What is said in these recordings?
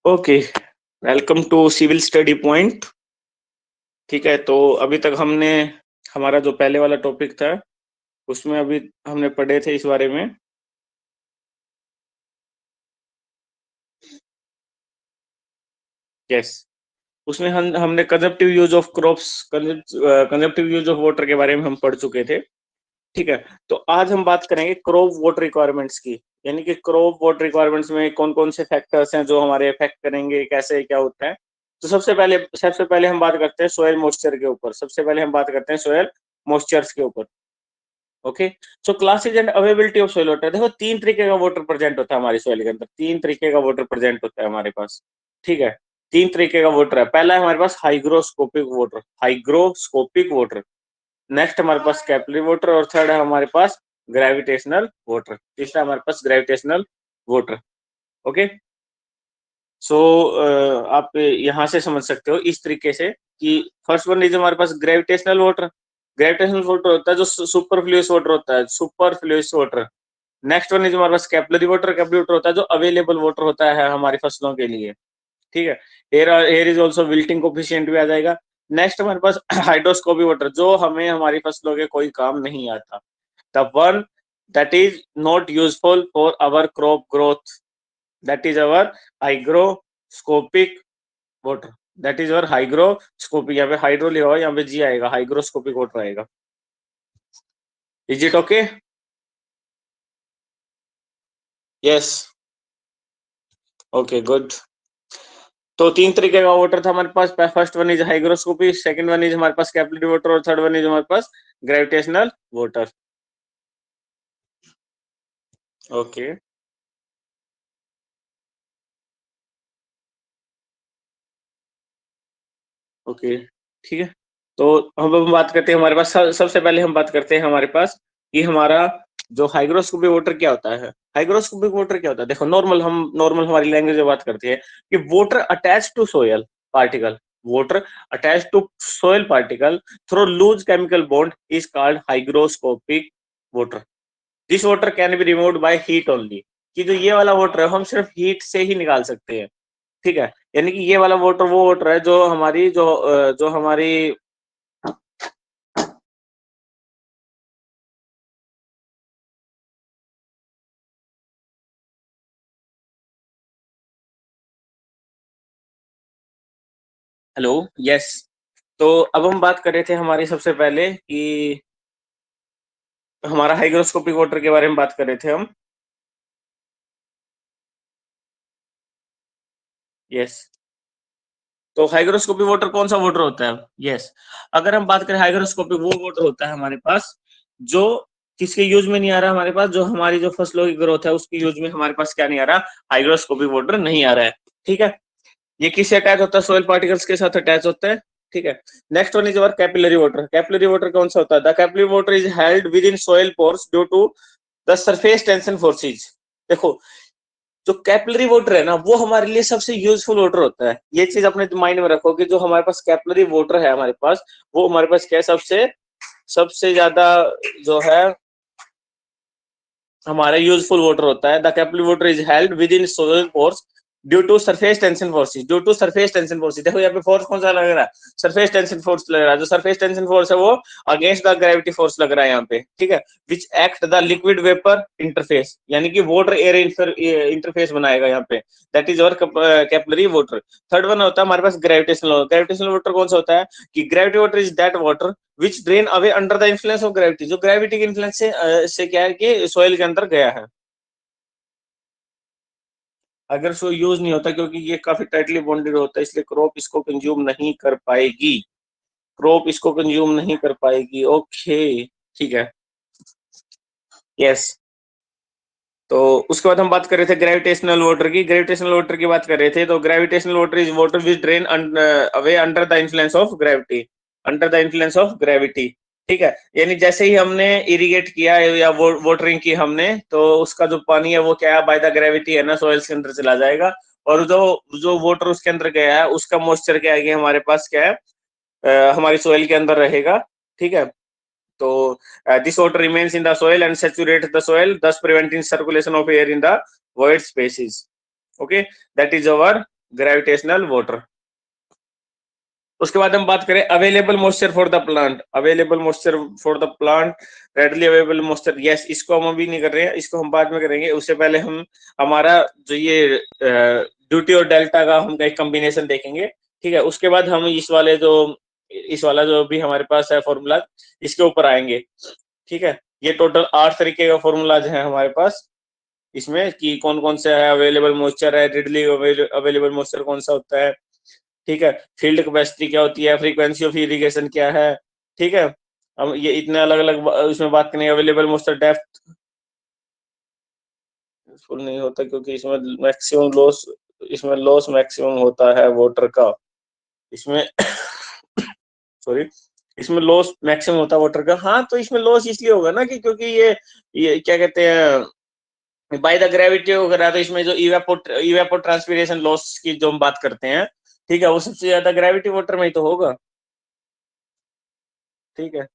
Okay, welcome to civil study point. ठीक है, तो अभी तक हमने हमारा जो पहले वाला टॉपिक था उसमें अभी हमने पढ़े थे इस बारे में। यस, उसमें हमने consumptive use of crops, consumptive use of water के बारे में हम पढ़ चुके थे। ठीक है, तो आज हम बात करेंगे क्रॉप वाटर रिक्वायरमेंट्स की, यानी कि क्रॉप वाटर रिक्वायरमेंट्स में कौन कौन से फैक्टर्स हैं जो हमारे इफेक्ट करेंगे, कैसे क्या होता है। तो सबसे पहले हम बात करते हैं सोयल मॉइस्चर के ऊपर। सबसे पहले हम बात करते हैं सोयल मॉइस्चर्स के ऊपर। Okay, so classes and availability of soil water. देखो, तीन तरीके का वाटर प्रेजेंट होता है हमारी सोयल के अंदर। तीन तरीके का वाटर प्रेजेंट होता है हमारे पास। ठीक है, तीन तरीके का वाटर है। पहला है हमारे पास hygroscopic water, hygroscopic water. Next हमारे पास कैपिलरी वाटर, और थर्ड है हमारे पास ग्रेविटेशनल वाटर। तीसरा हमारे पास ग्रेविटेशनल वाटर। ओके, सो आप यहाँ से समझ सकते हो इस तरीके से कि फर्स्ट वन इज हमारे पास ग्रेविटेशनल वाटर। ग्रेविटेशनल वाटर होता है जो सुपरफ्लुइस वाटर होता है, सुपरफ्लुइस वाटर। नेक्स्ट वन इज हमारे पास कैपिलरी वाटर। कैपिलरी वाटर होता है जो अवेलेबल वाटर होता है हमारी फसलों के लिए। ठीक है, here is also wilting coefficient भी आ जाएगा। नेक्स्ट हमारे पास हाइड्रोस्कोपिक वाटर, जो हमें हमारी फसलों के कोई काम नहीं आता। The one that is not useful for our crop growth, that is our hygroscopic water. That is our hygroscopic, यहाँ पे हाइड्रो लिखा हुआ, यहाँ पे जी आएगा, हाइग्रोस्कोपिक वाटर आएगा। Is it okay? Yes, okay, good. तो तीन तरीके का वाटर था हमारे पास। First one is hygroscopy, second one is हमारे पास कैपिलरी वाटर, और थर्ड वन इज हमारे पास ग्रेविटेशनल वाटर। ओके, ओके, ठीक है। तो हम बात करते हैं हमारे पास सबसे पहले हम बात करते हैं हमारे पास कि हमारा जो हाइग्रोस्कोपिक वाटर क्या होता है। हाइग्रोस्कोपिक वाटर क्या होता है? देखो, नॉर्मल हमारी लैंग्वेज में बात करती है कि water attach to soil particle, water attach to soil particle through loose chemical bond is called hygroscopic water. This water can be removed by heat only. कि जो ये वाला वाटर है हम सिर्फ हीट से ही निकाल सकते हैं। ठीक है, यानी कि ये वाला वाटर वो वाटर है जो हमारी जो हमारी हेलो, यस। तो अब हम बात कर रहे थे हमारी सबसे पहले कि हमारा हाइग्रोस्कोपिक वाटर के बारे में बात कर रहे थे हम। यस, तो हाइग्रोस्कोपिक वाटर कौन सा वाटर होता है? यस, अगर हम बात करें हाइग्रोस्कोपिक, वो वाटर होता है हमारे पास जो किसके यूज में नहीं आ रहा हमारे पास, जो हमारी जो फसलों की ग्रोथ है उसकी यूज में हमारे पास क्या नहीं आ रहा, हाइग्रोस्कोपिक वाटर नहीं आ रहा है। ठीक है, ये किससे अटैच होता है? सोइल पार्टिकल्स के साथ अटैच होता है। ठीक है, next one is our capillary water. Capillary water कौन सा होता है? The capillary water is held within soil pores due to the surface tension forces. देखो, जो कैपिलरी वाटर है ना, वो हमारे लिए सबसे यूजफुल वाटर होता है। ये चीज अपने माइंड में रखो कि जो हमारे पास कैपिलरी वाटर है हमारे पास, वो हमारे पास क्या है, सबसे सबसे ज्यादा जो है हमारा यूजफुल वाटर होता है। The capillary water is held within soil pores due to surface tension forces. Due to surface tension forces, देखो यहाँ पे फोर्स कौन सा लग रहा है? सरफेस टेंशन फोर्स लग रहा है। जो सरफेस टेंशन फोर्स है वो अगेंस्ट द ग्रेविटी फोर्स लग रहा है यहाँ पे। ठीक है, which act the liquid vapour interface, यानी कि वाटर एयर इंटरफेस बनाएगा यहाँ पे। That is our capillary water. Third one होता है हमारे पास ग्रेविटेशनल वाटर। ग्रेविटेशनल वाटर कौन सा होता है कि gravity water is that water which drain away under the influence of gravity. जो ग्रेविटी के इन्फ्लुएंस से क्या है कि सोइल के अंदर गया है। अगर सो यूज नहीं होता, क्योंकि ये काफी टाइटली बॉन्डेड होता है, इसलिए क्रॉप इसको कंज्यूम नहीं कर पाएगी। क्रॉप इसको कंज्यूम नहीं कर पाएगी। ओके, ठीक है, यस। तो उसके बाद हम बात कर रहे थे ग्रेविटेशनल वाटर की। ग्रेविटेशनल वाटर की बात कर रहे थे, तो gravitational water is water which drain away under the influence of gravity, under the influence of gravity. ठीक है, यानी जैसे ही हमने इरिगेट किया या वाटरिंग की हमने, तो उसका जो पानी है वो क्या है, बाय द ग्रेविटी है ना, सोइल के अंदर चला जाएगा। और जो जो वाटर उसके अंदर गया है उसका मॉइस्चर क्या है कि हमारे पास क्या है, हमारी सोइल के अंदर रहेगा। ठीक है, तो this water remains in the soil and saturates the soil, thus preventing circulation of air in the void spaces. Okay, that is our gravitational water. उसके बाद हम बात करें available moisture for the plant, available moisture for the plant, readily available moisture, yes, इसको हम अभी नहीं कर रहे हैं, इसको हम बाद में करेंगे। उससे पहले हम हमारा जो ये ड्यूटी और डेल्टा का हम एक कॉम्बिनेशन देखेंगे, ठीक है। उसके बाद हम इस वाला जो भी हमारे पास है फॉर्मूला, इसके ऊपर आएंगे, ठीक है। ये टोटल 8 तरीके का फॉर्मूलाज है हमारे पास इसमें, कि कौन कौन सा है, अवेलेबल मॉइस्चर है, रेडली अवेलेबल मॉइस्चर कौन सा होता है, ठीक है, फील्ड कैपेसिटी क्या होती है, फ्रीक्वेंसी ऑफ इरिगेशन क्या है, ठीक है। अब ये इतने अलग अलग इसमें बात करेंगे। अवेलेबल मॉइस्चर डेप्थ फुल नहीं होता क्योंकि इसमें लॉस मैक्सिमम होता है वाटर का, इसमें सॉरी, इसमें लॉस मैक्सिमम होता है वाटर का। हाँ, तो इसमें लॉस इसलिए होगा ना कि क्योंकि ये क्या कहते हैं, बाय द ग्रेविटी वगैरह, तो इसमें जो इवेपोर ट्रांसपिरेशन लॉस की जो हम बात करते हैं, ठीक है, वो सबसे ज्यादा ग्रेविटी वाटर में ही तो होगा, ठीक है।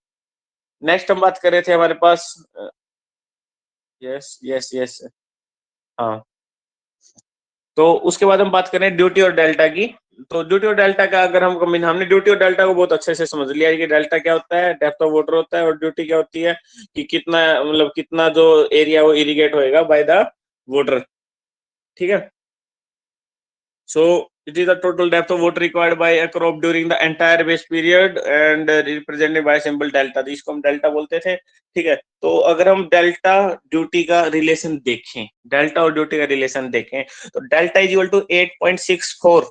नेक्स्ट हम बात कर रहे थे हमारे पास, यस यस यस, हाँ। तो उसके बाद हम बात करें ड्यूटी और डेल्टा की। तो ड्यूटी और डेल्टा का अगर हमने ड्यूटी और डेल्टा को बहुत अच्छे से समझ लिया है कि डेल्टा क्या होता है, डेप्थ ऑफ वाटर होता है, और ड्यूटी क्या होती है कि कितना जो एरिया वो इरिगेट होएगा बाय द वाटर, ठीक है। So it is the total depth of water required by a crop during the entire base period and represented by symbol delta। तो इसको हम डेल्टा बोलते थे, ठीक है। तो अगर हम डेल्टा ड्यूटी का रिलेशन देखें, डेल्टा और ड्यूटी का रिलेशन देखें, तो delta is equal to 8.64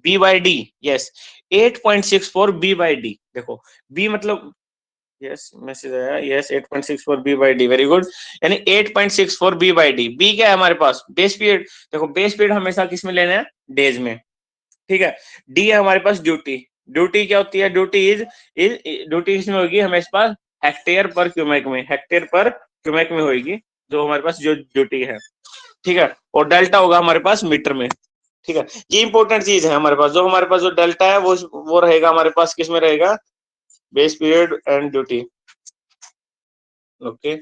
B by D, yes, 8.64 B by D. देखो बी मतलब, यस, मैसेज आया, yes, 8.64 B by D, very good. यानी 8.64 बी बाई डी, बी क्या है हमारे पास, बेस पीरियड। देखो बेस पीरियड हमेशा किस में लेना है, डेज में, ठीक है। डी है हमारे पास ड्यूटी, ड्यूटी क्या होती है, ड्यूटी किसमें होगी हमारे पास, हेक्टेयर पर क्यूमेक में, हेक्टेयर पर क्यूमेक में होगी जो हमारे पास जो ड्यूटी है, ठीक है। और डेल्टा होगा हमारे पास मीटर में, ठीक है। ये इंपॉर्टेंट चीज है हमारे पास, जो हमारे पास जो डेल्टा है वो रहेगा हमारे पास किस में रहेगा, base period and duty, okay.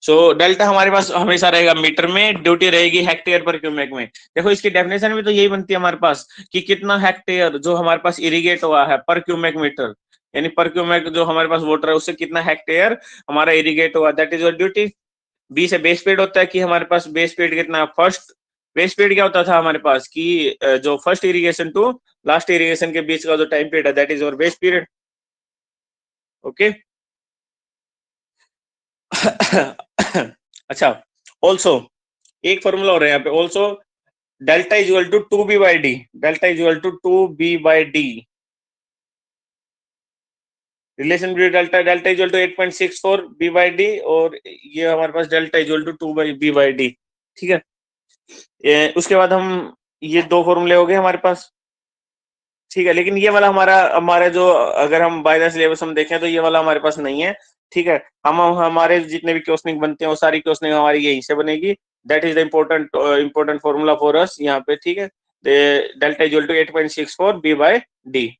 So delta हमारे पास हमेशा रहेगा मीटर में, ड्यूटी रहेगी हेक्टेयर पर क्यूमेक में। देखो इसकी डेफिनेशन भी तो यही बनती है हमारे पास कि कितना हेक्टेयर जो हमारे पास इरिगेट हुआ है पर क्यूमेक मीटर, यानी पर क्यूमेक जो हमारे पास वाटर है उससे कितना हेक्टेयर हमारा इरिगेट हुआ, that is your duty. B से बेस पीरियड होता है कि हमारे पास बेस पीरियड कितना, फर्स्ट बेस पीरियड क्या होता था हमारे पास कि जो first irrigation to last irrigation के बीच का जो टाइम पीरियड है, that is your base period, okay. अच्छा, ऑल्सो एक फॉर्मूला हो रहा है यहाँ पे, also delta is equal to 2b by D, delta is equal to 2b by D, relation between delta delta is equal to 8.64 b by D, और ये हमारे पास delta is equal to 2 by b by D, ठीक है। उसके बाद हम ये दो फॉर्मूले हो गए हमारे पास, ठीक है। लेकिन ये वाला हमारा हमारे जो अगर हम बाय द सिलेबस हम देखें तो ये वाला हमारे पास नहीं है, ठीक है। हम हमारे जितने भी क्वेश्चनिंग बनते हैं वो सारी क्वेश्चनिंग हमारी यहीं से बनेगी, that is the important formula for us यहाँ पे, ठीक है। Delta is equal to 8.64 B by D,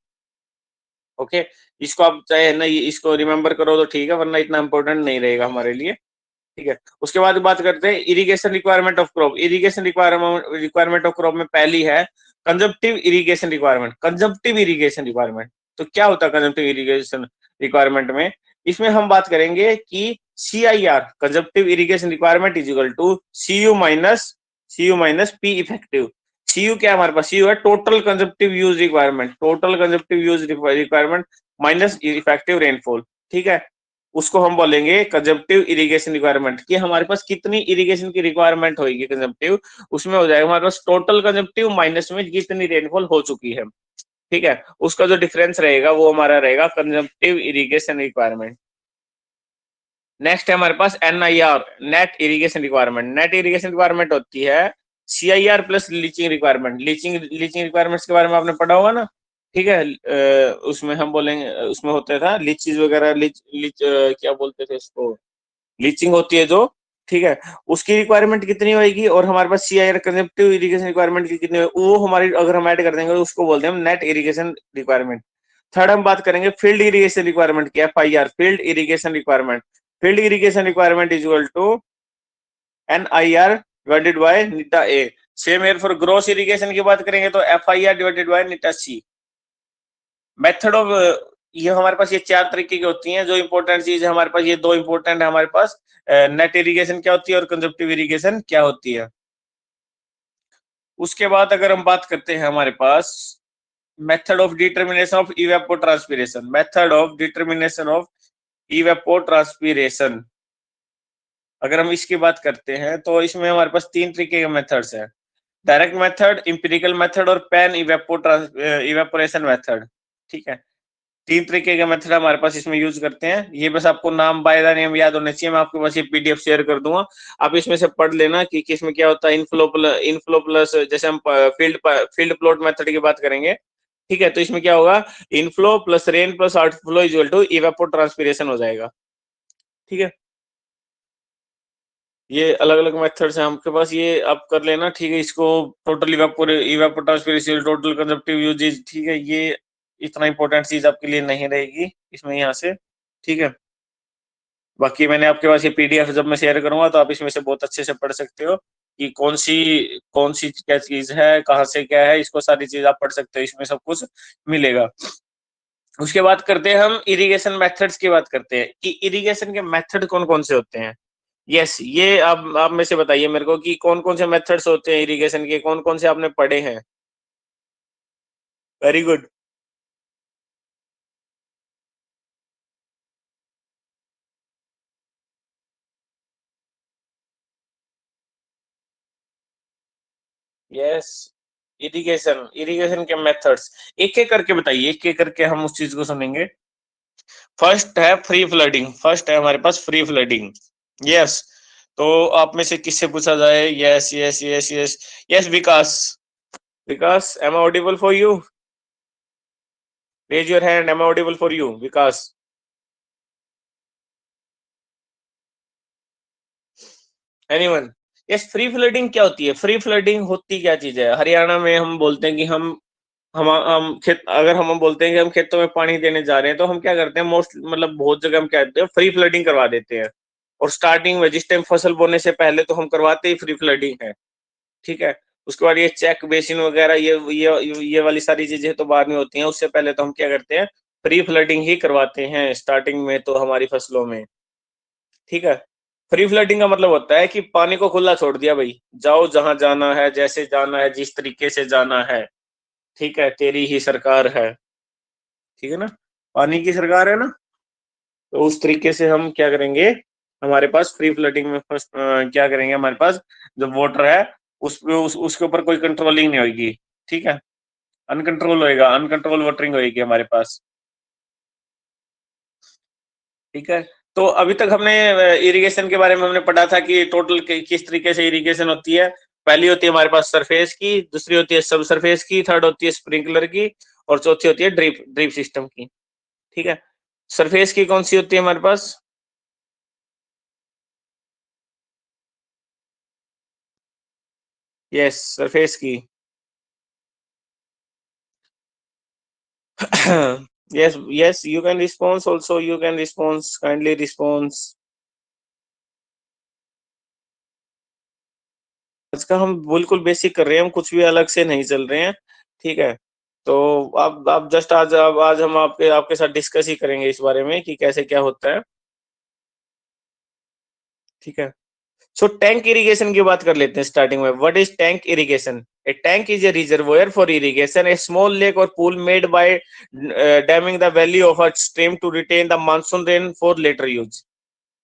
okay. इसको आप चाहे ना इसको रिमेंबर करो तो ठीक है, वरना इतना इंपॉर्टेंट नहीं रहेगा हमारे लिए, ठीक है। उसके बाद बात करते हैं irrigation requirement of crop. Irrigation requirement of crop में पहली है कंजप्टिव इरिगेशन रिक्वायरमेंट, कंजप्टिव इरिगेशन रिक्वायरमेंट। तो क्या होता है कंजप्टिव इरिगेशन रिक्वायरमेंट में, इसमें हम बात करेंगे कि CIR consumptive irrigation requirement is equal to CU minus P effective. CU क्या है हमारे पास, CU है total consumptive use requirement, total consumptive use requirement minus effective rainfall, ठीक है। उसको हम बोलेंगे कंजप्टिव इरिगेशन रिक्वायरमेंट, कि हमारे पास कितनी इरिगेशन की रिक्वायरमेंट होगी कंजप्टिव, उसमें हो जाएगा हमारे पास टोटल कंजप्टिव माइनस में कितनी रेनफॉल हो चुकी है, ठीक है। उसका जो डिफरेंस रहेगा वो हमारा रहेगा कंजप्टिव इरिगेशन रिक्वायरमेंट। नेक्स्ट है हमारे पास NIR net irrigation requirement. Net irrigation requirement होती है CIR plus leaching requirement. Leaching requirements के बारे में आपने पढ़ा होगा ना, ठीक है। उसमें हम बोलेंगे, उसमें होता था लीचीज वगैरह, क्या बोलते थे उसको, लीचिंग होती है जो, ठीक है। उसकी रिक्वायरमेंट कितनी होगी, और हमारे पास CIR कंजप्टिव इरिगेशन रिक्वायरमेंट की कितनी होगी, वो हमारी अगर हम ऐड कर देंगे तो उसको बोलते हैं हम नेट इरिगेशन रिक्वायरमेंट। थर्ड हम बात करेंगे फील्ड इरिगेशन रिक्वायरमेंट की, FIR field irrigation requirement. Field irrigation requirement is equal to NIR divided by eta A. Same here for gross irrigation की बात करेंगे तो FIR divided by eta C. Method of, ये हमारे पास ये 4 तरीके की होती हैं। जो इंपॉर्टेंट चीज है हमारे पास, ये 2 इंपॉर्टेंट है हमारे पास, नेट इरिगेशन क्या होती है और कंजप्टिव इरिगेशन क्या होती है। उसके बाद अगर हम बात करते हैं हमारे पास method of determination of evapotranspiration, method of determination of evapotranspiration, अगर हम इसकी बात करते हैं तो इसमें हमारे पास 3 तरीके के मेथड्स हैं। डायरेक्ट मेथड, इंपिरिकल मेथड और पैन इवेपोरेशन मेथड। ठीक है, 3 तरीके के मेथड हमारे पास इसमें यूज करते हैं। ये बस आपको नाम बाय द नेम याद होने चाहिए। मैं आपके पास ये PDF शेयर कर दूंगा, आप इसमें से पढ़ लेना कि किसमें क्या होता है। इनफ्लो प्लस, जैसे हम फील्ड प्लॉट मेथड की बात करेंगे, ठीक है, तो इसमें क्या होगा, inflow plus rain plus outflow equal to evapotranspiration हो जाएगा। ठीक है, ये अलग अलग मेथड्स हैं आपके पास, ये आप कर लेना। ठीक है, इसको टोटल इवेपोट्रांसपिरेशन, टोटल कंजप्टिव यूजेज, ठीक है, ये इतना इंपॉर्टेंट चीज आपके लिए नहीं रहेगी इसमें यहाँ से। ठीक है, बाकी मैंने आपके पास ये PDF जब मैं शेयर करूंगा तो आप इसमें से बहुत अच्छे से पढ़ सकते हो कि कौन सी क्या चीज है, कहाँ से क्या है, इसको सारी चीज आप पढ़ सकते हो, इसमें सब कुछ मिलेगा। उसके बाद करते हैं हम इरिगेशन मेथड्स की बात करते हैं कि इरिगेशन के मेथड कौन कौन से होते हैं। यस, ये आप में से बताइए मेरे को कि कौन कौन से मेथड्स होते हैं इरिगेशन के, कौन कौन से आपने पढ़े हैं। Very good. Yes, irrigation irrigation के मेथड्स एक एक करके बताइए, एक एक करके हम उस चीज को सुनेंगे। फर्स्ट है फ्री फ्लडिंग, फर्स्ट है हमारे पास फ्री फ्लडिंग। यस, तो आप में से किससे पूछा जाए। Yes yes yes yes yes, Vikas. Vikas, am I audible for you? Raise your hand, am I audible for you Vikas? Anyone? Yes, free flooding क्या होती है? फ्री फ्लडिंग होती क्या चीज है? हरियाणा में हम बोलते हैं कि हम खेत, अगर हम बोलते हैं कि हम खेतों में पानी देने जा रहे हैं तो हम क्या करते हैं, मोस्ट मतलब बहुत जगह हम क्या करते हैं, फ्री फ्लडिंग करवा देते हैं। और स्टार्टिंग में जिस टाइम फसल बोने से पहले तो हम करवाते ही फ्री फ्लडिंग है। ठीक है, उसके बाद ये चेक बेसिन वगैरह, ये वाली सारी चीजें तो बाद में होती हैं। उससे पहले तो हम क्या करते हैं, प्री फ्लडिंग ही करवाते हैं स्टार्टिंग में तो हमारी फसलों में। ठीक है, फ्री फ्लडिंग का मतलब होता है कि पानी को खुला छोड़ दिया, भाई जाओ जहां जाना है, जैसे जाना है, जिस तरीके से जाना है। ठीक है, तेरी ही सरकार है। ठीक है ना, पानी की सरकार है ना, तो उस तरीके से हम क्या करेंगे, हमारे पास फ्री फ्लडिंग में फर्स्ट क्या करेंगे, हमारे पास जो वाटर है उसके ऊपर कोई कंट्रोलिंग नहीं होगी। ठीक है, अनकंट्रोल होएगा, अनकंट्रोल वाटरिंग होएगी हमारे पास। ठीक है, तो अभी तक हमने इरिगेशन के बारे में हमने पढ़ा था कि टोटल किस तरीके से इरिगेशन होती है। पहली होती है हमारे पास सरफेस की, दूसरी होती है सब सरफेस की, थर्ड होती है स्प्रिंकलर की, और चौथी होती है ड्रिप ड्रिप सिस्टम की। ठीक है, सरफेस की कौन सी होती है हमारे पास? यस, सरफेस की। yes, yes, you can respond also, you can respond, kindly response। आज का हम बिल्कुल बेसिक कर रहे हैं, हम कुछ भी अलग से नहीं चल रहे हैं। ठीक है, तो आप जस्ट आज हम आपके आपके साथ डिस्कस ही करेंगे इस बारे में कि कैसे क्या होता है। ठीक है, सो टैंक इरिगेशन की बात कर लेते हैं स्टार्टिंग में। What is tank irrigation? A tank is a reservoir for irrigation, a small lake और pool made by damming the valley of a stream to retain the monsoon rain for later use.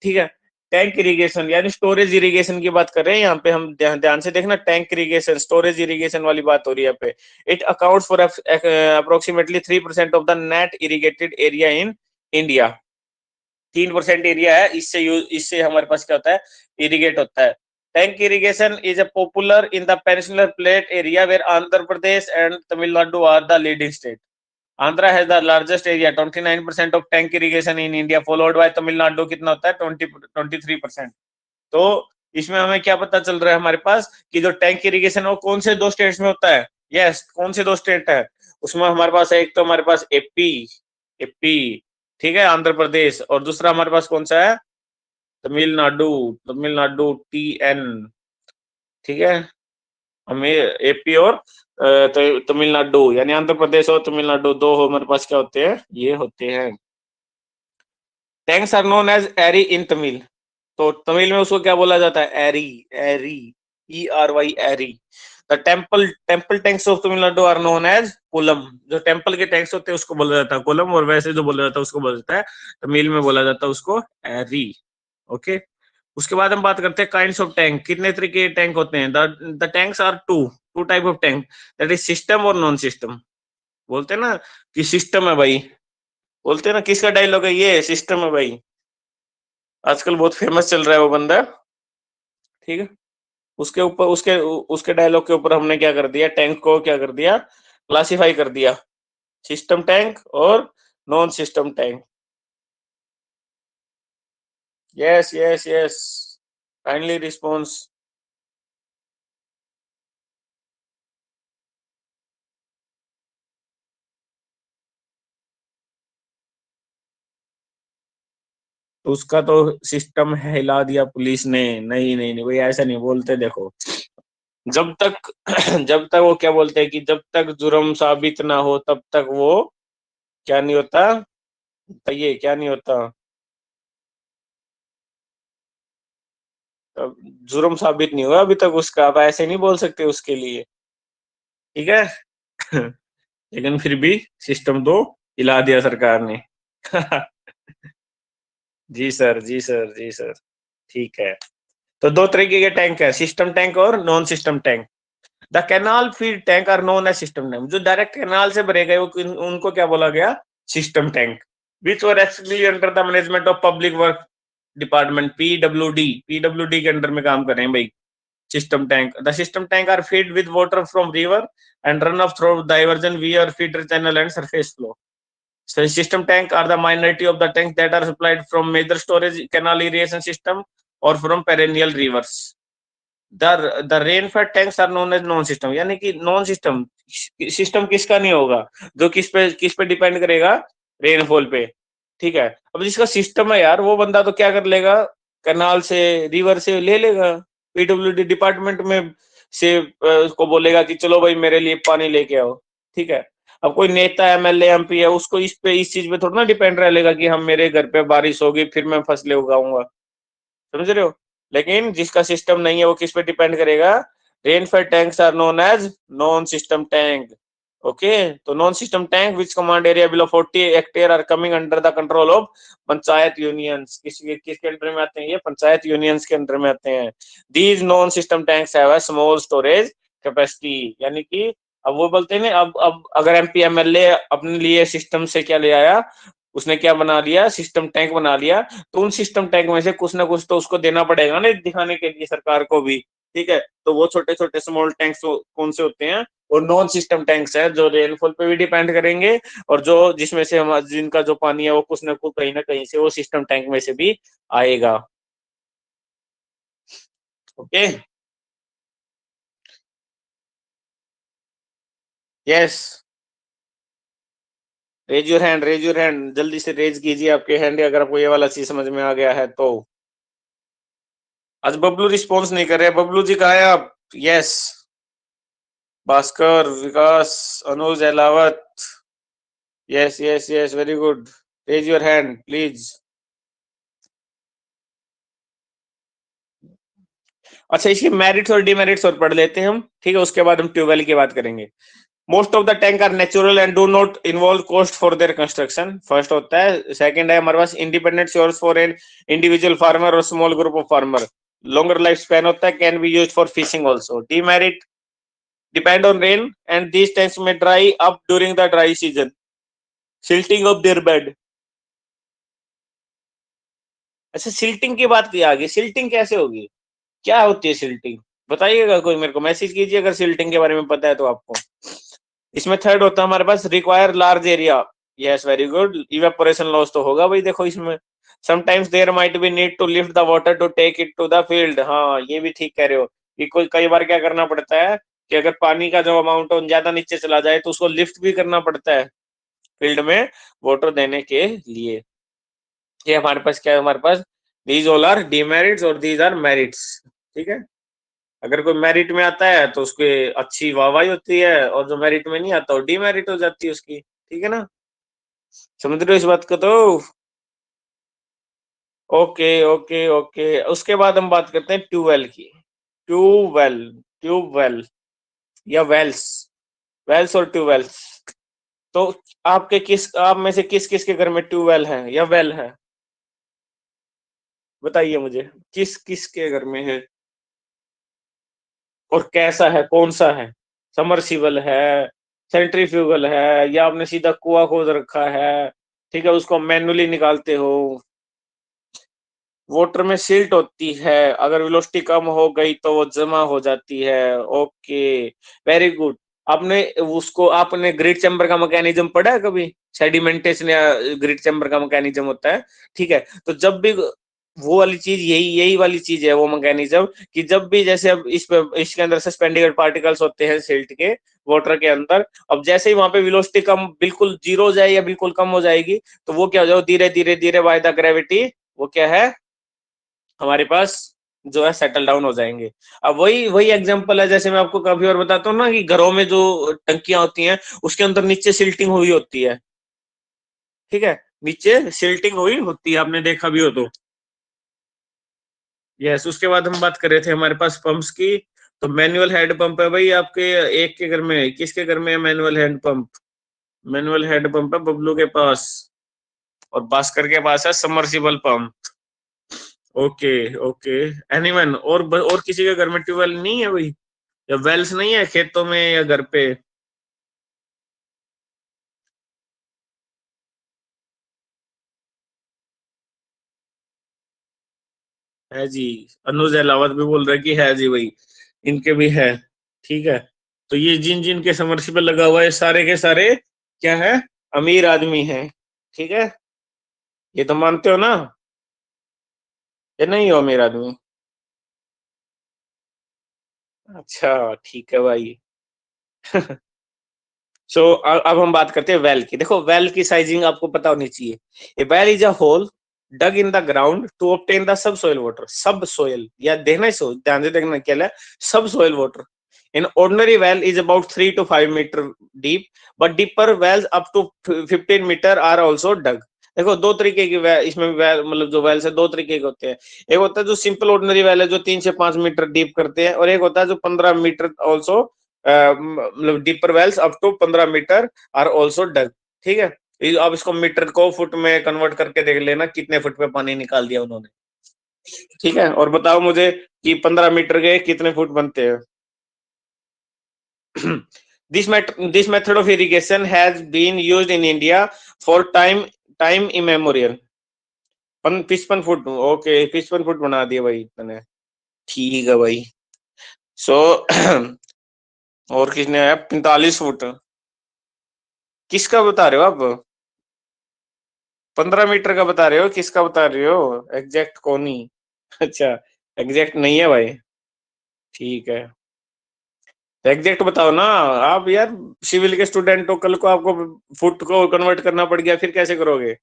ठीक है, tank irrigation यानी storage irrigation की बात कर रहे हैं यहाँ पे हम। ध्यान से देखना, टैंक इरिगेशन स्टोरेज इरिगेशन वाली बात हो रही है यहाँ पे। It accounts for approximately 3% of the net irrigated area in India. 3% area है, इससे हमारे पास क्या होता है, इरिगेट होता है। Tank irrigation is a popular in the peninsular plate area where Andhra Pradesh and Tamil Nadu are the leading state. Andhra has the largest area, 29% of tank irrigation in India, followed by Tamil Nadu, कितना होता है 23%। तो इसमें हमें क्या पता चल रहा है हमारे पास कि जो टैंक इरिगेशन है वो कौन से 2 स्टेट्स में होता है। यस, कौन से 2 स्टेट है उसमें हमारे पास है? एक तो हमारे पास एपी, ठीक है, आंध्र प्रदेश, और दूसरा हमारे पास कौन सा है? तमिलनाडु, तमिलनाडु TN। ठीक है, हमें एपी और तमिलनाडु यानी आंध्र प्रदेश और तमिलनाडु दो हमारे पास क्या होते हैं, ये होते हैं। टैंक्स आर नोन एज एरी इन तमिल। तो तमिल में उसको क्या बोला जाता है, एरी। एरी, ERY, eri. The temple temple tanks of Tamil Nadu are known as kolam. जो टेम्पल के टैंक्स होते हैं उसको बोला जाता है कोलम, और वैसे जो बोला जाता है उसको बोला जाता है, तमिल में बोला जाता है उसको एरी। ओके। उसके बाद हम बात करते हैं काइंड्स ऑफ टैंक, कितने तरीके के टैंक होते हैं। The tanks are two two type of tank, that is system और नॉन सिस्टम। बोलते हैं ना कि सिस्टम है भाई, बोलते हैं ना, किसका डायलॉग है ये, सिस्टम है भाई। आजकल बहुत फेमस चल रहा है वो बंदा। ठीक है। उसके ऊपर उसके उसके डायलॉग के ऊपर हमने क्या कर दिया, टैंक को क्या कर दिया, क्लासिफाई कर दिया, सिस्टम टैंक और non system tank. Yes yes yes, kindly response. तो उसका तो सिस्टम हिला दिया पुलिस ने। नहीं नहीं नहीं भाई, ऐसा नहीं बोलते, देखो। जब तक जब तक वो क्या बोलते हैं कि जब तक जुर्म साबित ना हो तब तक वो क्या नहीं होता, ये क्या नहीं होता, तब जुर्म साबित नहीं हुआ अभी तक उसका, अब ऐसे नहीं बोल सकते उसके लिए। ठीक है। लेकिन फिर भी सिस्टम तो हिला दिया सरकार ने। जी सर, जी सर, जी सर। ठीक है। तो दो तरीके के टैंक है, सिस्टम टैंक और non system tank. The canal feed tank are known as system tank. जो डायरेक्ट कैनाल से भरे गए वो उनको क्या बोला गया, system tank. Which were actually under the management of public work department, PWD के अंडर में काम कर रहे हैं भाई। System tank, the system tank are feed with water from river and run off through diversion weir feeder channel and surface flow. So system tank are the minority of the tanks that are supplied from major storage canal irrigation system or from perennial rivers. The rainfed tanks are known as non system, यानी कि non system. System किसका नहीं होगा, जो किस पे depend करेगा, rainfall पे। ठीक है। अब जिसका सिस्टम है यार, वो बंदा तो क्या कर लेगा, कैनाल से रिवर से ले लेगा, पीडब्ल्यूडी डिपार्टमेंट में से उसको बोलेगा कि चलो भाई मेरे लिए पानी लेके आओ। ठीक है। अब कोई नेता MLA MP है, उसको इस चीज पे थोड़ा ना डिपेंड रह लेगा कि हम मेरे घर पे बारिश होगी फिर मैं फसलें उगाऊंगा। समझ रहे हो। लेकिन जिसका सिस्टम नहीं है वो किस पे डिपेंड करेगा, rainfed tanks are known as non system tank. Okay. तो non system tank which command area below 40 hectare are coming under the control of panchayat unions. किसके अंडर में आते हैं ये, पंचायत यूनियंस के अंडर में आते हैं। These non system tanks have a small storage capacity, यानी कि अब वो बोलते हैं ना, अब अगर MP MLA अपने लिए सिस्टम से क्या ले आया, उसने क्या बना लिया, सिस्टम टैंक बना लिया, तो उन सिस्टम टैंक में से कुछ ना कुछ तो उसको देना पड़ेगा ना दिखाने के लिए सरकार को भी। ठीक है। तो वो छोटे छोटे स्मॉल टैंक्स कौन से होते हैं, वो नॉन सिस्टम टैंक्स है, जो रेनफॉल पे भी डिपेंड करेंगे, और जो जिसमें से हम जिनका जो पानी है वो कुछ ना कहीं से वो सिस्टम टैंक में से भी आएगा। Okay. Yes. Raise your hand, raise your hand, जल्दी से रेज कीजिए आपके हैंड अगर आपको ये वाला चीज समझ में आ गया है तो। आज बबलू रिस्पॉन्स नहीं कर रहे, बबलू जी कहा है आप। Yes. Bhaskar, Vikas, Anuj, Ahlawat. Yes yes yes, very good. Raise your hand please. अच्छा, इसके मेरिट्स और डिमेरिट्स और पढ़ लेते हैं हम। ठीक है। उसके बाद हम ट्यूबवेल की बात करेंगे। Most of the tank are natural and do not involve cost for their construction, first होता है। सेकंड है हमारे पास independent source for an individual farmer और small group of farmer. Longer life span होता है, can be used for fishing also. Demerit, depend on rain and these tanks may dry up during the dry season. Silting of their bed. अच्छा, silting की बात की आगे, silting कैसे होगी, क्या होती है सिल्टिंग, बताइएगा कोई, मेरे को मैसेज कीजिए अगर सिल्टिंग के बारे में पता है तो आपको। इसमें थर्ड होता है हमारे पास require large area. Yes, very good. Evaporation loss तो होगा भाई, देखो इसमें। Sometimes there might be need to lift the water to take it to the field. हाँ, ये भी ठीक कह रहे हो कि कोई कई बार क्या करना पड़ता है कि अगर पानी का जो अमाउंट ज्यादा नीचे चला जाए तो उसको लिफ्ट भी करना पड़ता है फील्ड में वाटर देने के लिए। ये हमारे पास क्या है, हमारे पास दीज ऑल आर डिमेरिट्स और दीज आर मेरिट्स। ठीक है। अगर कोई मेरिट में आता है तो उसके अच्छी वाहवाही होती है, और जो मेरिट में नहीं आता वो डीमेरिट हो जाती है उसकी, ठीक है ना? समझ रहे हो इस बात को तो? Okay, okay, okay. उसके बाद हम बात करते हैं ट्यूबवेल की। ट्यूबवेल, ट्यूबवेल या वेल्स, वेल्स और ट्यूबवेल्स। तो आप में से किस-किस के घर में ट्यूबवेल है या वेल है? बताइए मुझे, किस-किस के घर में है? और कैसा है, कौन-सा है? सबमर्सिबल है, सेंट्रीफ्यूगल है, या आपने सीधा कुआँ खोद रखा है, ठीक है, उसको मैन्युअली निकालते हो? वाटर में सिल्ट होती है, अगर वेलोसिटी कम हो गई तो वो जमा हो जाती है। Okay, very good. आपने ग्रिड चैम्बर का मैकेनिज्म पढ़ा है कभी? सेडिमेंटेशन या ग्रिड चैम्बर का मैकेनिज्म होता है, ठीक है? तो जब भी वो वाली चीज, यही यही वाली चीज है वो मैकेनिज्म, कि जब भी जैसे अब इसके अंदर सस्पेंडेड पार्टिकल्स होते हैं सिल्ट के, वाटर के अंदर, अब जैसे ही वहां पे वेलोसिटी कम बिल्कुल जीरो हो जाए या बिल्कुल कम हो जाएगी, तो वो क्या हो जाएगा, धीरे धीरे धीरे बाय द ग्रेविटी वो क्या है हमारे पास, जो है सेटल डाउन हो जाएंगे। अब वही वही एग्जांपल है, जैसे मैं आपको काफी और बताता हूँ ना, कि घरों में जो टंकियां होती हैं उसके अंदर नीचे सिल्टिंग हुई होती है, ठीक है, नीचे सिल्टिंग हुई होती है, आपने देखा भी हो तो। यस, उसके बाद हम बात कर रहे थे हमारे पास पंप्स की। तो मैनुअल हेड पंप है भाई आपके, एक के घर में, किसके घर में है manual hand pump? Manual head pump है बबलू के पास, और भास्कर के पास है submersible pump. Okay, okay. Anyone और किसी के घर में ट्यूबवेल नहीं है भाई, या वेल्स नहीं है खेतों में या घर पे? है जी, अनुज अहलावत भी बोल रहे कि है जी भाई, इनके भी है, ठीक है। तो ये जिन जिन के समर्सिबल लगा हुआ है सारे के सारे क्या है, अमीर आदमी है, ठीक है, ये तो मानते हो ना? ये नहीं हो अमीर आदमी? अच्छा, ठीक है भाई। अब हम बात करते हैं वेल की। देखो, वेल की साइजिंग आपको पता होनी चाहिए। A well is a hole dug in the ground to obtain the sub soil water. Sub soil, या देखना, सो ध्यान से देखना क्या है, sub soil water. In ordinary well is about 3 to 5 meter deep, but deeper wells up to 15 meter are also dug. देखो, दो तरीके की वेल, इसमें वेल मतलब जो वेल्स है दो तरीके के होते हैं। एक होता है जो सिंपल ऑर्डिनरी वेल है, जो 3 से 5 मीटर डीप करते हैं, और एक होता है जो 15 मीटर ऑल्सो, मतलब deeper wells up to 15 meter are also dug, ठीक है। अब इसको मीटर को फुट में कन्वर्ट करके देख लेना, कितने फुट पे पानी निकाल दिया उन्होंने, ठीक है। और बताओ मुझे कि 15 मीटर के कितने फुट बनते हैं? This method of irrigation has been used in India for time immemorial। 55 foot, okay, 55 foot बना दिया भाई इतने, ठीक है भाई। सो और किसने है 45 फुट? किसका बता रहे हो आप? 15 मीटर का बता रहे हो, किसका बता रहे हो, एग्जैक्ट कौन ही? अच्छा, एग्जैक्ट नहीं है भाई, ठीक है। तो एग्जैक्ट बताओ ना आप यार, सिविल के स्टूडेंट हो, कल को आपको फुट को कन्वर्ट करना पड़ गया, फिर कैसे करोगे?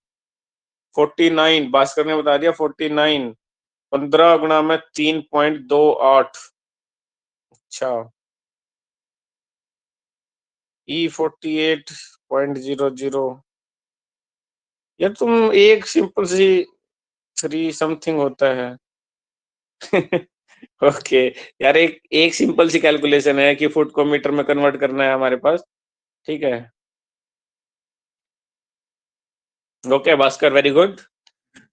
49, भास्कर ने बता दिया 49। 15 गुणा में 3.28। अच्छा, E 48.00। यार तुम एक सिंपल सी 3 समथिंग होता है। ओके, यार एक एक सिंपल सी कैलकुलेशन है कि फुट को मीटर में कन्वर्ट करना है हमारे पास, ठीक है। Okay Bhaskar, very good.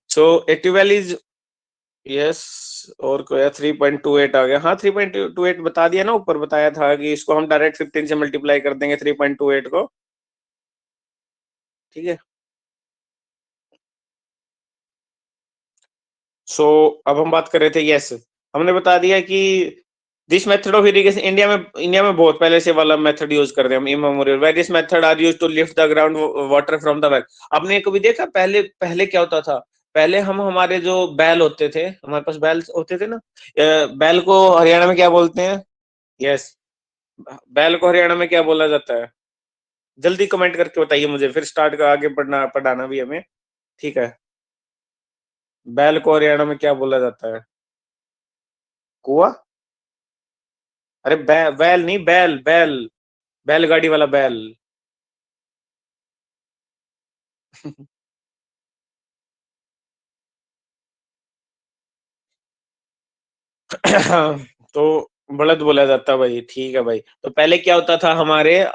So 81 is, yes. और को यार 3.28 आ गया, हाँ 3.28 बता दिया ना, ऊपर बताया था कि इसको हम डायरेक्ट 15 से मल्टीप्लाई कर देंगे 3.28 को, ठीक है। सो अब हम बात कर रहे थे, यस, हमने बता दिया कि this method of irrigation, India में बहुत पहले से वाला मेथड यूज कर रहे हैं हम, immemorial. Various method are used to lift the ground water from the well. आपने कभी देखा, पहले पहले क्या होता था? पहले हम हमारे जो बैल होते थे, हमारे पास बैल होते थे ना, बैल को हरियाणा में क्या बोलते हैं? यस, बैल को हरियाणा में क्या बोला जाता है? जल्दी कमेंट करके बताइए मुझे, फिर स्टार्ट का आगे पढ़ाना भी हमें, ठीक है। बैल को हरियाणा में क्या बोला जाता है? कुआ? अरे बैल नहीं, बैल बैल, बैलगाड़ी वाला बैल। तो बलद बोला जाता है भाई, ठीक है भाई। तो पहले क्या होता था, हमारे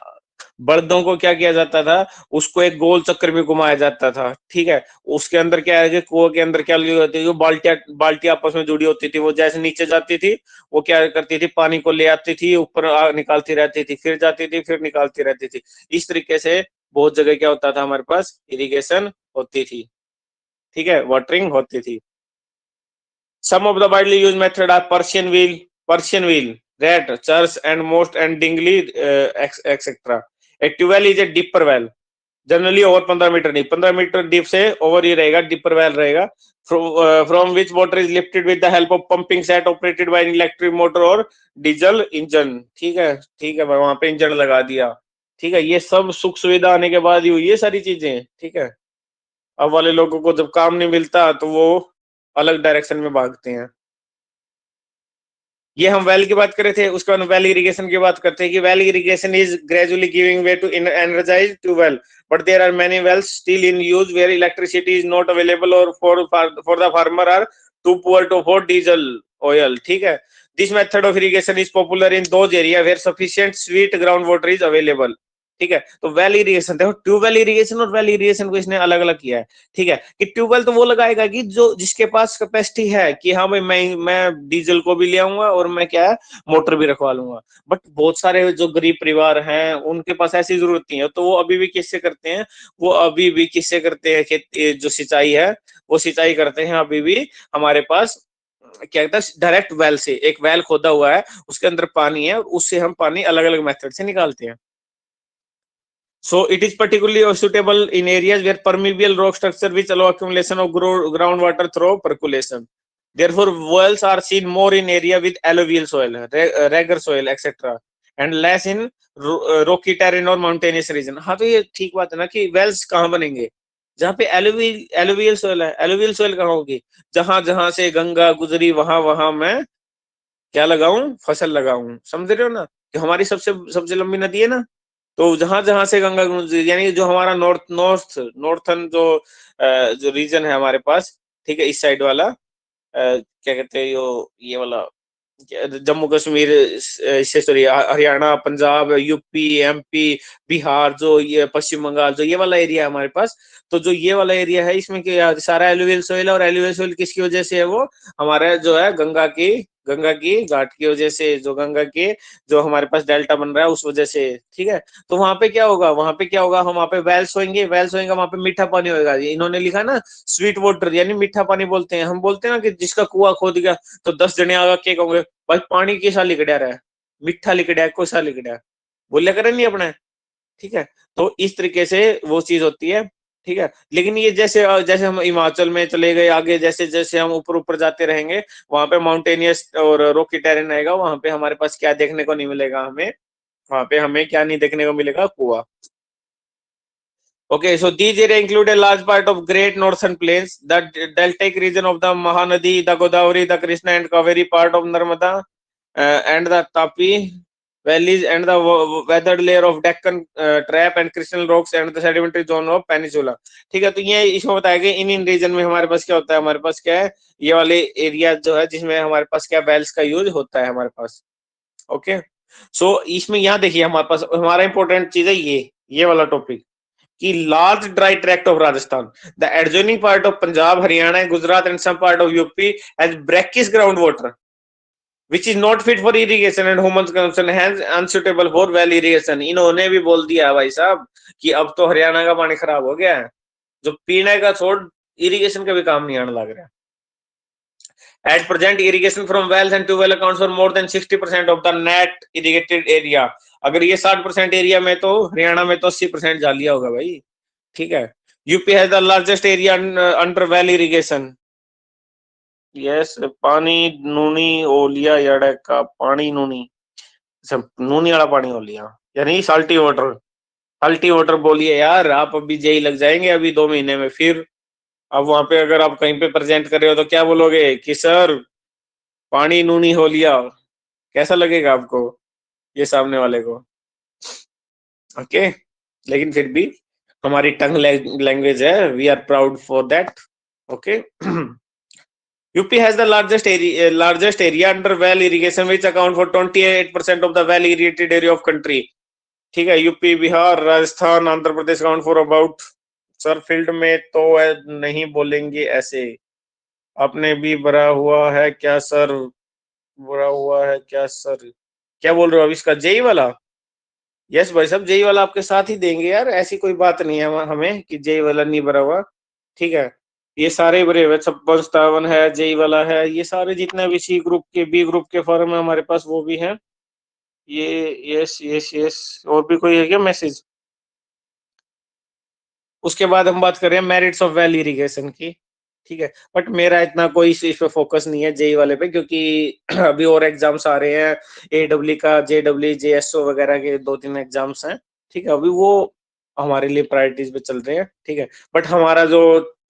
बलदों को क्या किया जाता था, उसको एक गोल चक्कर में घुमाया जाता था, ठीक है। उसके अंदर क्या है कि कुआं के अंदर क्या लगी होती थी, वो बाल्टियां बाल्टियां आपस में जुड़ी होती थी, वो जैसे नीचे जाती थी, वो क्या करती थी, पानी को ले आती थी ऊपर, निकालती रहती थी, फिर जाती थी, फिर निकालती रहती थी। इस तरीके से बहुत जगह क्या होता था, हमारे पास इरिगेशन होती थी, ठीक है, वाटरिंग होती थी। Some of the widely used methods are Persian wheel, rat, church, and most and Dingley, etc. A 12 is a deeper well. Generally over 15 metre नहीं, 15 मीटर डीप से ओवर ही रहेगा, डीपर वेल रहेगा। From which water is lifted with the help of pumping set operated by electric motor और diesel engine, ठीक है, ठीक है, वहां पे इंजन लगा दिया, ठीक है। ये सब सुख सुविधा आने के बाद ही हुई ये सारी चीजें, ठीक है। अब वाले लोगों को जब काम नहीं मिलता तो वो अलग डायरेक्शन में भागते हैं। ये हम वेल की बात कर रहे थे, उसके बाद वेल इरिगेशन की बात करते हैं कि well irrigation is gradually giving way to energize to well, but there are many wells still in use where electricity is not available और for the farmer are too poor to afford diesel oil, ठीक है। This method of irrigation is popular in those area where sufficient sweet ground water is available, ठीक है। तो well irrigation देखो, tubewell irrigation और well irrigation को इसने अलग अलग किया है, ठीक है। कि ट्यूबवेल तो वो लगाएगा कि जो जिसके पास कैपेसिटी है कि हाँ भाई मैं डीजल को भी ले आऊंगा और मैं क्या है मोटर भी रखवा लूंगा। बट बहुत सारे जो गरीब परिवार हैं उनके पास ऐसी जरूरत नहीं है, तो वो अभी भी किससे करते हैं, वो अभी भी किससे करते हैं, खेती जो सिंचाई है वो सिंचाई करते हैं अभी भी। हमारे पास क्या कहता है, डायरेक्ट वेल से, एक वेल खोदा हुआ है, उसके अंदर पानी है, उससे हम पानी अलग अलग मेथड से निकालते हैं। So it is particularly suitable in areas where permeable rock structure which allow accumulation of groundwater through percolation. Therefore, wells are seen more in area with alluvial soil, regular soil, etc., and less in rocky terrain और mountainous region। हाँ, तो ये ठीक बात है ना कि wells कहाँ बनेंगे, जहाँ पे एलुवियल सोयल है। एलुवियल सोयल कहाँ होगी, जहां जहां से गंगा गुजरी वहां वहां मैं क्या लगाऊं, फसल लगाऊं, समझ रहे हो ना। जो हमारी सबसे सबसे लंबी नदी है ना, तो जहां जहां से गंगा यानी जो हमारा नॉर्थन जो रीजन है हमारे पास, ठीक है, इस साइड वाला, क्या कहते हैं ये वाला, जम्मू कश्मीर से, sorry, Haryana, Punjab, UP, MP, Bihar, जो ये पश्चिम बंगाल, जो ये वाला एरिया है हमारे पास। तो जो ये वाला एरिया है इसमें क्या सारा एलुवियल सोइल है, और एलुवियल सोइल किसकी वजह से है, वो हमारा जो है गंगा की घाट की वजह से, जो गंगा के जो हमारे पास डेल्टा बन रहा है उस वजह से, ठीक है। तो वहां पे क्या होगा, हम वहां पे वेल्स होंगे वहां पे मीठा पानी होगा। इन्होंने लिखा ना स्वीट वाटर, यानी मीठा पानी बोलते हैं। हम बोलते हैं ना कि जिसका कुआं खोद गया तो 10 जने आगे के कहोगे भाई पानी कैसा लिकड़ा रहा है, मीठा लिकड़ा है, कोसा लिकड़ा है, बोलिया करें नहीं अपने, ठीक है। तो इस तरीके से वो चीज होती है, ठीक है। लेकिन ये जैसे जैसे हम हिमाचल में चले गए आगे, जैसे जैसे हम ऊपर ऊपर जाते रहेंगे, वहां पे माउंटेनियस और रॉकी टेरेन आएगा, वहां पे हमारे पास क्या देखने को नहीं मिलेगा हमें, वहां पे हमें क्या नहीं देखने को मिलेगा, कुआ। Okay, so these area include a large part of Great Northern Plains, the deltaic region of the Mahanadi, the Godavari, the Krishna and Kaveri, part of Narmada, and the Tapi valleys, and the weathered layer of Deccan trap and crystal rocks, and the sedimentary zone of Peninsula। ठीक है, तो ये इसमें बताया गया इन इन reason में हमारे पास क्या होता है, हमारे पास क्या है, ये वाले एरिया जो है जिसमें हमारे पास क्या वेल्स का यूज होता है हमारे पास। ओके, सो इसमें यहाँ देखिए हमारे पास हमारा इंपॉर्टेंट चीज है ये वाला टॉपिक कि large dry tract of Rajasthan, the adjoining part of Punjab, Haryana, Gujarat, and some part of UP has brackish groundwater, which is not fit for irrigation and human consumption, hence unsuitable for well irrigation। इन्होंने भी बोल दिया है भाई साहब कि अब तो हरियाणा का पानी खराब हो गया है, जो पीने का छोड़ इरिगेशन का भी काम नहीं आने लग रहा है। At present, irrigation from wells and tubewell accounts for more than 60% of the net irrigated area। अगर ये 60% एरिया में, तो हरियाणा में तो 80% जा लिया होगा भाई, ठीक है। UP has the largest area under well irrigation. Yes, पानी नूनी ओलिया याडा का पानी नूनी, सब नूनी वाला पानी ओलिया, यानी साल्टी वाटर। साल्टी वाटर बोलिए यार, आप अभी जेई लग जाएंगे अभी 2 महीने में फिर। अब वहां पे अगर आप कहीं पे प्रेजेंट कर रहे हो तो क्या बोलोगे कि सर पानी नूनी हो लिया, कैसा लगेगा आपको। ये सामने वाले को। ओके, लेकिन फिर भी हमारी टंग लैंग्वेज है, we are proud for that. Okay. UP has the largest area under well irrigation, which account for 28% of the well irrigated area of country. ठीक है, UP, Bihar, Rajasthan, Andhra Pradesh account for about. Sir field में तो नहीं बोलेंगे ऐसे। आपने भी भरा हुआ है क्या सर? भरा हुआ है क्या सर? क्या बोल रहे हो अब इसका, जेई वाला? यस भाई साहब, जेई वाला आपके साथ ही देंगे यार, ऐसी कोई बात नहीं है हमें कि जेई वाला नहीं भरा हुआ। ठीक है, ये सारे भरे हुए, 56-57 है, जेई वाला है, ये सारे जितने भी सी ग्रुप के, बी ग्रुप के फॉर्म है हमारे पास वो भी है। ये यस यस यस। और भी कोई है क्या मैसेज? उसके बाद हम बात कर रहे हैं मेरिट्स ऑफ वेल इरिगेशन की। ठीक है, बट मेरा इतना कोई इस पे फोकस नहीं है जेई वाले पे, क्योंकि अभी और एग्जाम्स आ रहे हैं, एडब्ल्यू का, जेडब्ल्यू, जेएसओ वगैरह के 2-3 एग्जाम्स हैं। ठीक है, अभी वो हमारे लिए प्रायोरिटीज पे चल रहे हैं। ठीक है, बट हमारा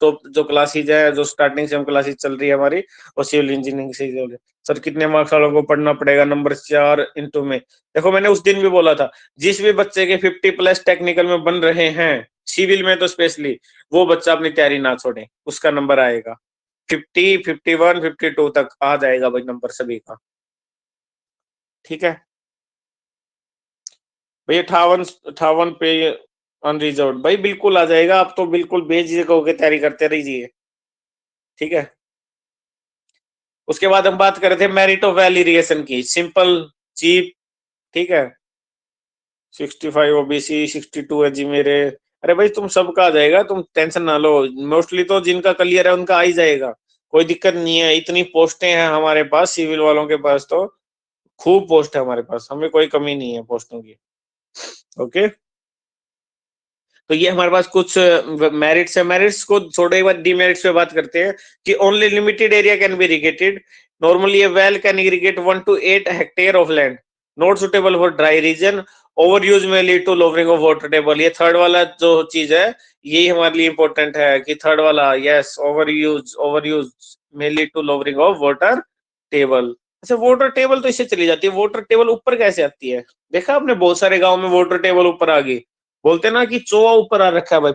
तो जो क्लासेज है, जो स्टार्टिंग से हम क्लासेज चल रही है हमारी, वो सिविल इंजीनियरिंग से ही चल रही है। सर कितने मार्क्स वालों को पढ़ना पड़ेगा? नंबर 4 इंटू में। देखो मैंने उस दिन भी बोला था, जिस भी बच्चे के 50+ टेक्निकल में बन रहे हैं, सिविल में तो स्पेशली, वो बच्चा अपनी तैयारी ना छोड़े, उसका नंबर आएगा 50, 51, 52 तक आ जाएगा भाई नंबर सभी का। ठीक है भाई, 58 पे अनरिजर्व भाई बिल्कुल आ जाएगा, आप तो बिल्कुल बेझिझक होकर तैयारी करते रहिए। ठीक है, उसके बाद हम बात कर रहे थे मेरिट ऑफ वैल इरिगेशन की, सिंपल, चीप। ठीक है, 65 ओबीसी, 62 है जी मेरे। अरे भाई तुम सबका आ जाएगा, तुम टेंशन ना लो, मोस्टली तो जिनका क्लियर है उनका आ ही जाएगा, कोई दिक्कत नहीं है। इतनी पोस्टें हैं हमारे पास सिविल वालों के पास, तो खूब पोस्ट है हमारे पास, हमें कोई कमी नहीं है पोस्टों की। ओके, तो ये हमारे पास कुछ मेरिट्स है। मेरिट्स को छोड़े एक बार डीमेरिट्स पे बात करते हैं कि only limited area can be irrigated. Normally a well can irrigate 1 to 8 hectare of land, not suitable for dry region, over use में lead to lowering of water table. ये थर्ड वाला जो चीज है, यही हमारे लिए इंपॉर्टेंट है कि थर्ड वाला, यस, ओवर यूज में lead to lowering of water table. अच्छा, वाटर टेबल तो इससे चली जाती है, वाटर टेबल ऊपर कैसे आती है? देखा आपने बहुत सारे गांव में वाटर टेबल ऊपर आ गई, बोलते ना कि चोवा ऊपर आ रखा है भाई,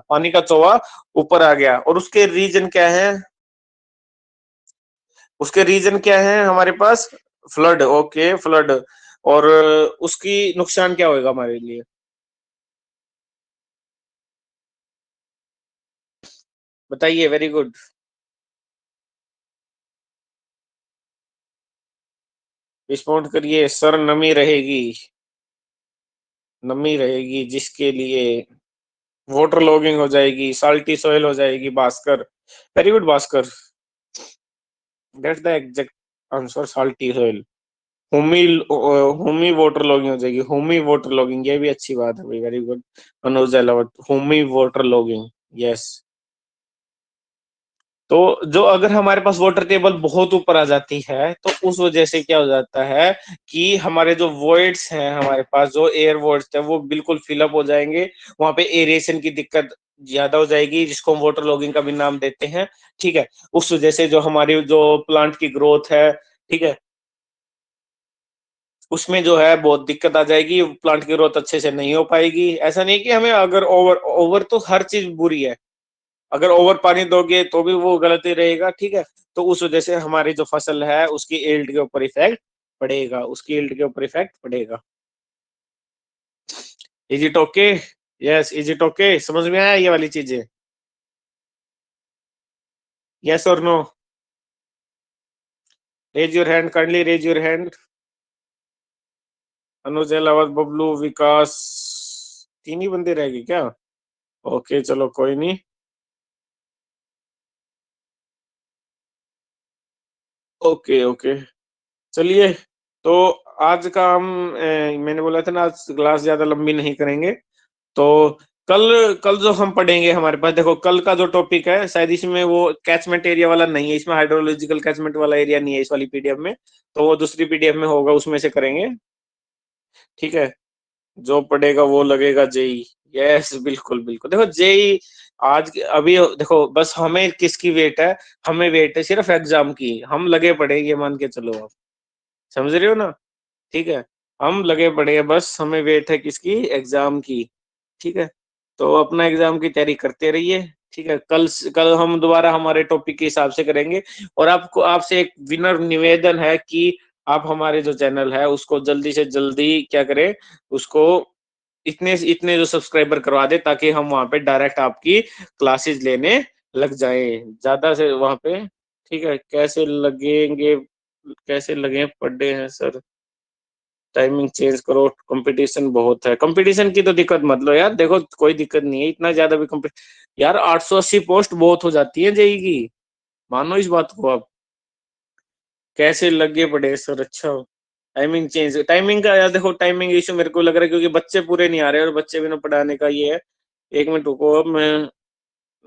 पानी का चोवा ऊपर आ गया। और उसके रीजन क्या है? उसके रीजन क्या है हमारे पास? फ्लड। Okay, flood. और उसकी नुकसान क्या होगा हमारे लिए? बताइए, वेरी गुड। रिस्पॉन्ड करिए सर। नमी रहेगी जिसके लिए वाटर लॉगिंग हो जाएगी, साल्टी सोइल हो जाएगी, Bhaskar. Very good Bhaskar, that's the exact answer, salty soil. Homi Homi water logging हो जाएगी, होमी वाटर लॉगिंग, ये भी अच्छी बात है भाई, वेरी गुड अनुज अलावत, होमी वाटर लॉगिंग। यस। तो जो अगर हमारे पास वाटर टेबल बहुत ऊपर आ जाती है, तो उस वजह से क्या हो जाता है कि हमारे जो वॉइड्स हैं, हमारे पास जो एयर वॉइड्स है, वो बिल्कुल फिलअप हो जाएंगे। वहां पे एरिएशन की दिक्कत ज्यादा हो जाएगी, जिसको हम वाटर लॉगिंग का भी नाम देते हैं। ठीक है, उस वजह से जो हमारी जो प्लांट की ग्रोथ है, ठीक है, उसमें जो है बहुत दिक्कत आ जाएगी, प्लांट की ग्रोथ अच्छे से नहीं हो पाएगी। ऐसा नहीं कि हमें अगर ओवर ओवर तो हर चीज बुरी है, अगर ओवर पानी दोगे तो भी वो गलत ही रहेगा। ठीक है, तो उस वजह से हमारी जो फसल है उसकी यील्ड के ऊपर इफेक्ट पड़ेगा, उसकी यील्ड के ऊपर इफेक्ट पड़ेगा। Is it okay? Yes, is it okay, समझ में आया ये वाली चीजें? यस और no? Raise your hand, kindly raise your hand. Anuj, Alawat, Bablu, Vikas, तीन ही बंदे रह गए क्या? ओके चलो कोई नहीं। ओके ओके, चलिए। तो आज का हम मैंने बोला था ना, आज क्लास ज्यादा लंबी नहीं करेंगे। तो कल कल जो हम पढ़ेंगे, हमारे पास देखो कल का जो टॉपिक है, शायद इसमें वो कैचमेंट एरिया वाला नहीं है, इसमें हाइड्रोलॉजिकल कैचमेंट वाला एरिया नहीं है इस वाली पीडीएफ में। तो वो दूसरी पीडीएफ में होगा, उसमें से करेंगे। ठीक है, जो पढ़ेगा वो लगेगा जेई। यस, बिल्कुल बिल्कुल, देखो जेई आज अभी देखो, बस हमें किसकी वेट है? हमें वेट है सिर्फ एग्जाम की, हम लगे पड़े, ये मान के चलो आप, समझ रहे हो ना? ठीक है, हम लगे पड़े हैं, बस हमें वेट है किसकी, एग्जाम की। ठीक है, तो अपना एग्जाम की तैयारी करते रहिए। ठीक है, कल हम दोबारा हमारे टॉपिक के हिसाब से करेंगे। और आपको, आपसे एक विनर निवेदन है कि आप हमारे जो चैनल है उसको जल्दी से जल्दी क्या करें, उसको इतने इतने जो सब्सक्राइबर करवा दे, ताकि हम वहां पे डायरेक्ट आपकी क्लासेस लेने लग जाएं ज्यादा से वहां पे। ठीक है, कैसे लगेंगे, कैसे लगे पढ़े हैं सर, टाइमिंग चेंज करो, कंपटीशन बहुत है। कंपटीशन की तो दिक्कत मत लो यार, देखो कोई दिक्कत नहीं है, इतना ज्यादा भी यार 880 पोस्ट बहुत हो जाती है जेई की, मानो इस बात को आप। कैसे लगे पड़े सर, अच्छा टाइमिंग चेंज, टाइमिंग का यार देखो, टाइमिंग इशू मेरे को लग रहा है क्योंकि बच्चे पूरे नहीं आ रहे और बच्चे बिना पढ़ाने का ये है। एक मिनट रुको, अब मैं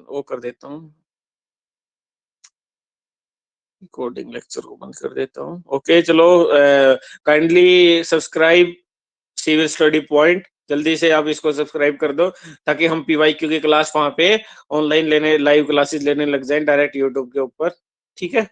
वो कर देता हूँ, कोडिंग लेक्चर को बंद कर देता हूँ। ओके चलो, kindly subscribe civil study point, जल्दी से आप इसको सब्सक्राइब कर दो, ताकि हम पीवाईक्यू की क्लास वहां पे ऑनलाइन लेने, लाइव क्लासेस लेने लग जाएं डायरेक्ट यूट्यूब के ऊपर। ठीक है।